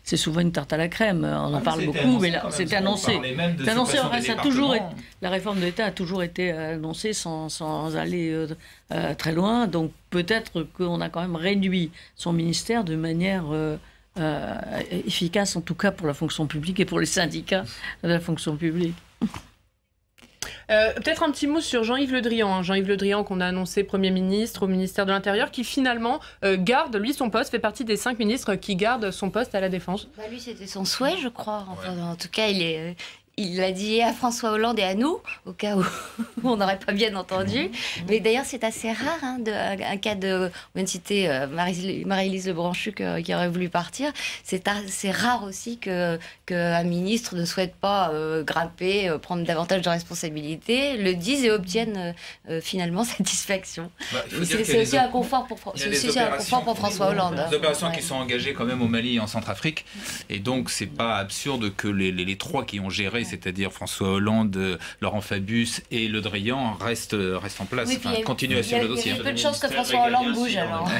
c'est souvent une tarte à la crème. On en parle beaucoup, mais là, c'était annoncé. C'est annoncé. En fait, ça a toujours été, la réforme de l'État a toujours été annoncée sans aller très loin. Donc peut-être qu'on a quand même réduit son ministère de manière efficace, en tout cas pour la fonction publique et pour les syndicats de la fonction publique. Peut-être un petit mot sur Jean-Yves Le Drian. Jean-Yves Le Drian qu'on a annoncé Premier ministre au ministère de l'Intérieur, qui finalement garde, lui, son poste, fait partie des 5 ministres qui gardent son poste à la Défense. Lui, c'était son souhait, je crois. Enfin, en tout cas, il l'a dit à François Hollande et à nous, au cas où on n'aurait pas bien entendu. Mais d'ailleurs, c'est assez rare, un cas de... On vient de citer Marie-Lise Lebranchu qui aurait voulu partir. C'est assez rare aussi qu'un ministre ne souhaite pas grimper, prendre davantage de responsabilités, le disent et obtiennent finalement satisfaction. C'est aussi un confort pour François Hollande. Des opérations qui sont engagées quand même au Mali et en Centrafrique. Et donc, c'est pas absurde que les trois qui ont géré, c'est-à-dire François Hollande, Laurent Fabius et Le Drian restent en place, continuent à suivre le dossier. Il y a peu de chances que François Hollande bouge alors.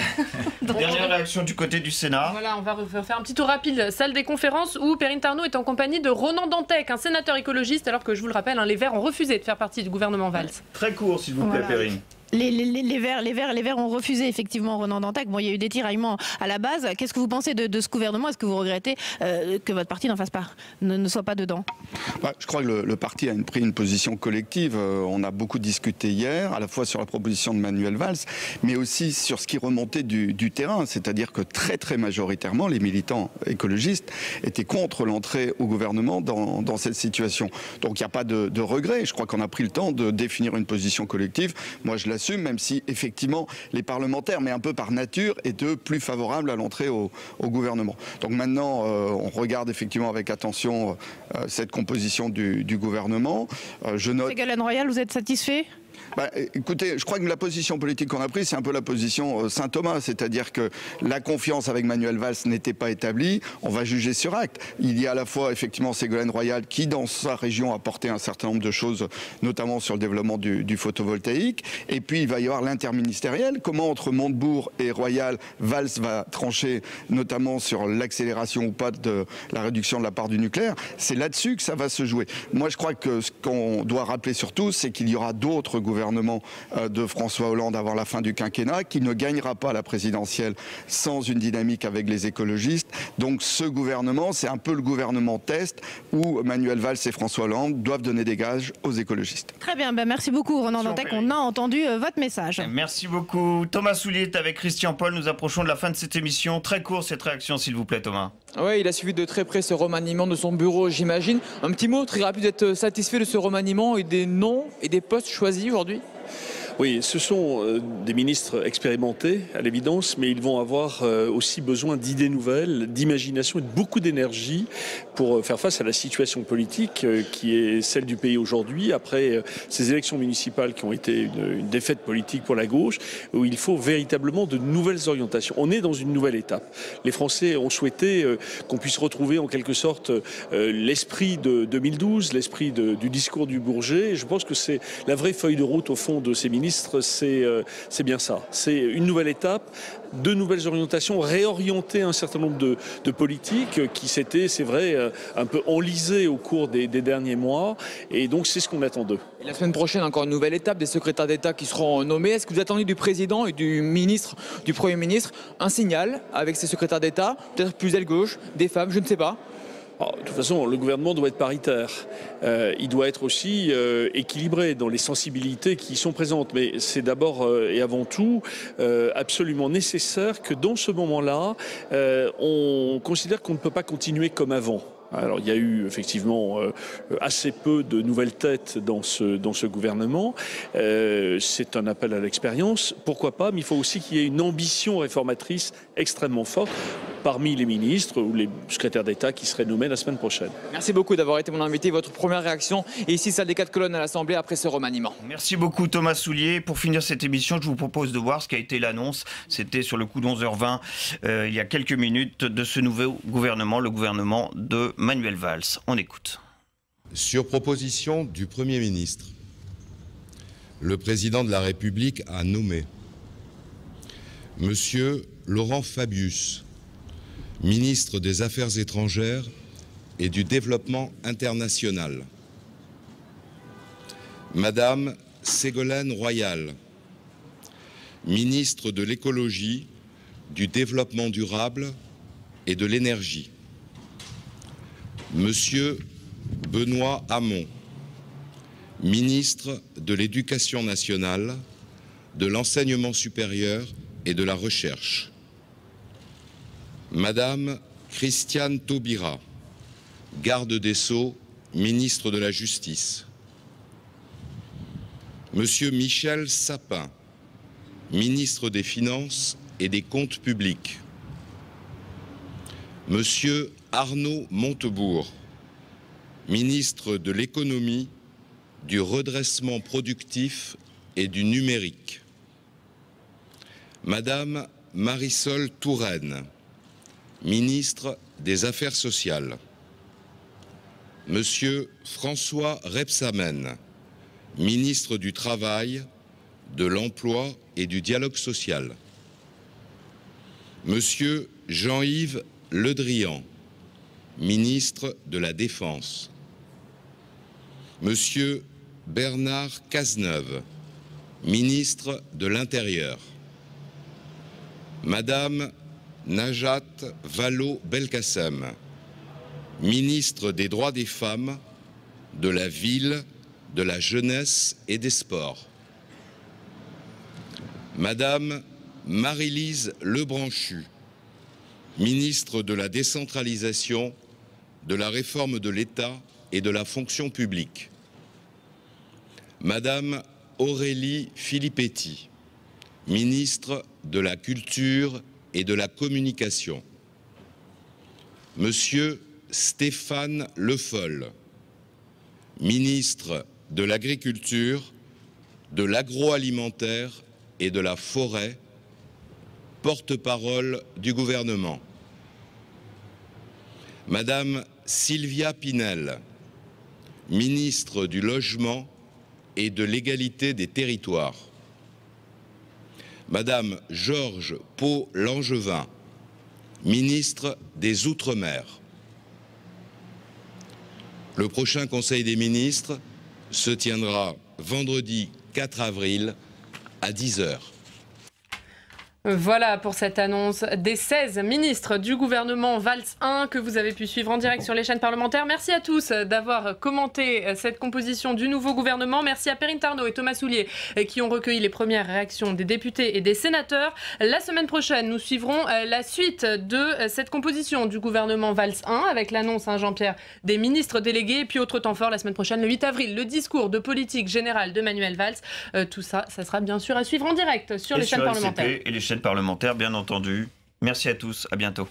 Dernière réaction du côté du Sénat. Voilà, on va faire un petit tour rapide. Salle des conférences où Perrine Tarnaud est en compagnie de Ronan Dantec, un sénateur écologiste, alors que je vous le rappelle, les Verts ont refusé de faire partie du gouvernement Valls. Très court, s'il vous plaît, Perrine. Les Verts ont refusé effectivement Ronan Dantec. Bon, il y a eu des tiraillements à la base. Qu'est-ce que vous pensez de ce gouvernement? Est-ce que vous regrettez que votre parti n'en fasse pas, ne soit pas dedans? Je crois que le parti a pris une position collective. On a beaucoup discuté hier, à la fois sur la proposition de Manuel Valls, mais aussi sur ce qui remontait du terrain. C'est-à-dire que très très majoritairement, les militants écologistes étaient contre l'entrée au gouvernement dans cette situation. Donc il n'y a pas de regret. Je crois qu'on a pris le temps de définir une position collective. Moi, je l'assume, même si effectivement les parlementaires, mais un peu par nature, étaient plus favorables à l'entrée au gouvernement. Donc maintenant, on regarde effectivement avec attention cette composition du gouvernement. Ségolène Royal, vous êtes satisfait? Écoutez, je crois que la position politique qu'on a prise, c'est un peu la position Saint-Thomas, c'est-à-dire que la confiance avec Manuel Valls n'était pas établie, on va juger sur acte. Il y a à la fois effectivement Ségolène Royal qui, dans sa région, a porté un certain nombre de choses, notamment sur le développement du photovoltaïque, et puis il va y avoir l'interministériel. Comment entre Montebourg et Royal, Valls va trancher, notamment sur l'accélération ou pas de la réduction de la part du nucléaire. C'est là-dessus que ça va se jouer. Moi, je crois que ce qu'on doit rappeler surtout, c'est qu'il y aura d'autres gouvernements gouvernement de François Hollande avant la fin du quinquennat, qui ne gagnera pas la présidentielle sans une dynamique avec les écologistes. Donc ce gouvernement, c'est un peu le gouvernement test où Manuel Valls et François Hollande doivent donner des gages aux écologistes. Très bien, merci beaucoup Ronan Dantec, on a entendu votre message. Merci beaucoup. Thomas Soulier est avec Christian Paul, nous approchons de la fin de cette émission. Très court cette réaction s'il vous plaît Thomas. Oui, il a suivi de très près ce remaniement de son bureau, j'imagine. Un petit mot très rapide, d'être satisfait de ce remaniement et des noms et des postes choisis aujourd'hui? Oui, ce sont des ministres expérimentés, à l'évidence, mais ils vont avoir aussi besoin d'idées nouvelles, d'imagination et de beaucoup d'énergie pour faire face à la situation politique qui est celle du pays aujourd'hui, après ces élections municipales qui ont été une défaite politique pour la gauche, où il faut véritablement de nouvelles orientations. On est dans une nouvelle étape. Les Français ont souhaité qu'on puisse retrouver en quelque sorte l'esprit de 2012, l'esprit du discours du Bourget. Et je pense que c'est la vraie feuille de route, au fond, de ces ministres. C'est bien ça. C'est une nouvelle étape, de nouvelles orientations, réorienter un certain nombre de politiques qui s'étaient, c'est vrai, un peu enlisées au cours des derniers mois. Et donc c'est ce qu'on attend d'eux. Et la semaine prochaine, encore une nouvelle étape, des secrétaires d'État qui seront nommés. Est-ce que vous attendez du président et du ministre, du Premier ministre, un signal avec ces secrétaires d'État, peut-être plus aile gauche, des femmes, je ne sais pas? De toute façon, le gouvernement doit être paritaire. Il doit être aussi équilibré dans les sensibilités qui y sont présentes. Mais c'est d'abord et avant tout absolument nécessaire que dans ce moment-là, on considère qu'on ne peut pas continuer comme avant. Alors il y a eu effectivement assez peu de nouvelles têtes dans ce gouvernement. C'est un appel à l'expérience. Pourquoi pas? Mais il faut aussi qu'il y ait une ambition réformatrice extrêmement forte parmi les ministres ou les secrétaires d'État qui seraient nommés la semaine prochaine. Merci beaucoup d'avoir été mon invité. Votre première réaction est ici, salle des 4 colonnes à l'Assemblée après ce remaniement. Merci beaucoup Thomas Soulier. Pour finir cette émission, je vous propose de voir ce qu'a été l'annonce. C'était sur le coup d'11h20 il y a quelques minutes de ce nouveau gouvernement, le gouvernement de Manuel Valls. On écoute. Sur proposition du Premier ministre, le Président de la République a nommé Monsieur Laurent Fabius, ministre des Affaires étrangères et du Développement international. Madame Ségolène Royal, ministre de l'Écologie, du Développement durable et de l'Énergie. Monsieur Benoît Hamon, ministre de l'Éducation nationale, de l'Enseignement supérieur et de la Recherche. Madame Christiane Taubira, garde des Sceaux, ministre de la Justice. Monsieur Michel Sapin, ministre des Finances et des Comptes publics. Monsieur Arnaud Montebourg, ministre de l'Économie, du Redressement productif et du Numérique. Madame Marisol Touraine, ministre des Affaires sociales. Monsieur François Rebsamen, ministre du Travail, de l'Emploi et du Dialogue social. Monsieur Jean-Yves Le Drian, ministre de la Défense. Monsieur Bernard Cazeneuve, ministre de l'Intérieur. Madame Najat Vallaud-Belkacem, ministre des Droits des Femmes, de la Ville, de la Jeunesse et des Sports. Madame Marie-Lise Lebranchu, ministre de la Décentralisation, de la Réforme de l'État et de la Fonction publique. Madame Aurélie Filippetti, ministre de la Culture et de la Communication. Monsieur Stéphane Le Foll, ministre de l'Agriculture, de l'Agroalimentaire et de la Forêt, porte-parole du gouvernement. Madame Sylvia Pinel, ministre du Logement et de l'Égalité des territoires. Madame Georges Pau-Langevin, ministre des Outre-mer. Le prochain Conseil des ministres se tiendra vendredi 4 avril à 10 h. Voilà pour cette annonce des 16 ministres du gouvernement Valls 1 que vous avez pu suivre en direct sur les chaînes parlementaires. Merci à tous d'avoir commenté cette composition du nouveau gouvernement. Merci à Perrine Tarnaud et Thomas Soulier qui ont recueilli les premières réactions des députés et des sénateurs. La semaine prochaine, nous suivrons la suite de cette composition du gouvernement Valls 1 avec l'annonce, Jean-Pierre, des ministres délégués. Et puis autre temps fort, la semaine prochaine, le 8 avril, le discours de politique générale de Manuel Valls. Tout ça, ça sera bien sûr à suivre en direct sur les chaînes parlementaires. Et les chaînes parlementaires, bien entendu. Merci à tous, à bientôt.